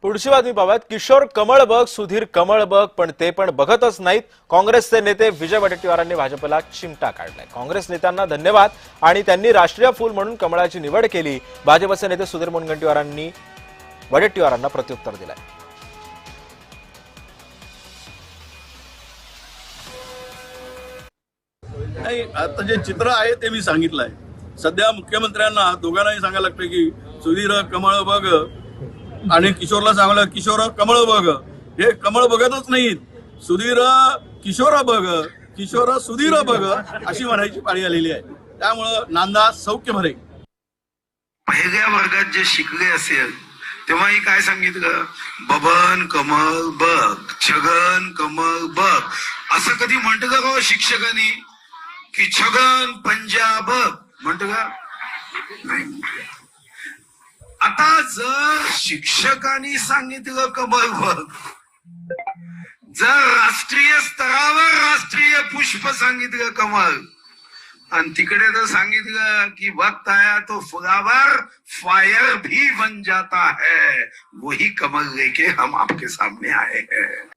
पुढची बातमी पाहूयात. किशोर कमळ बघ, सुधीर कमळ बघ, पण ते पण बघतच नाहीत. काँग्रेसचे नेते विजय वडेट्टीवारांनी भाजपला चिमटा काढलाय. काँग्रेस नेत्यांना धन्यवाद आणि त्यांनी राष्ट्रीय फूल म्हणून कमळाची निवड केली. भाजपचे नेते सुधीर मुनगंटीवारांनी वडेट्टीवारांना प्रत्युत्तर दिलंय. नाही, आता जे चित्र आहे ते मी सांगितलंय. सध्या मुख्यमंत्र्यांना दोघांनाही सांगायला लागतं की सुधीर कमळ बघ आणि किशोरला सांगायला किशोर कमळ बघ. हे कमळ बघतच नाहीत. सुधीर किशोर बघ, किशोर सुधीर बघ अशी म्हणायची पाळी आलेली आहे. त्यामुळं नांदा सौख्य भरे. पहिल्या वर्गात जे शिकले असेल तेव्हाही काय सांगितलं, बबन कमळ बघ, छगन कमळ बघ. असं कधी म्हणतं का बाबा शिक्षकांनी की छगन पंजाब म्हणतं का? नाही. आता जर शिक्षकांनी सांगितलं कमळ बघ, जर राष्ट्रीय स्तरावर राष्ट्रीय पुष्प सांगितलं कमळ, आणि तिकडे जर सांगितलं कि वक्त आया तो फ्लावर फायर भी बन जाता है, वही कमल लेके हम आपके सामने आए हैं.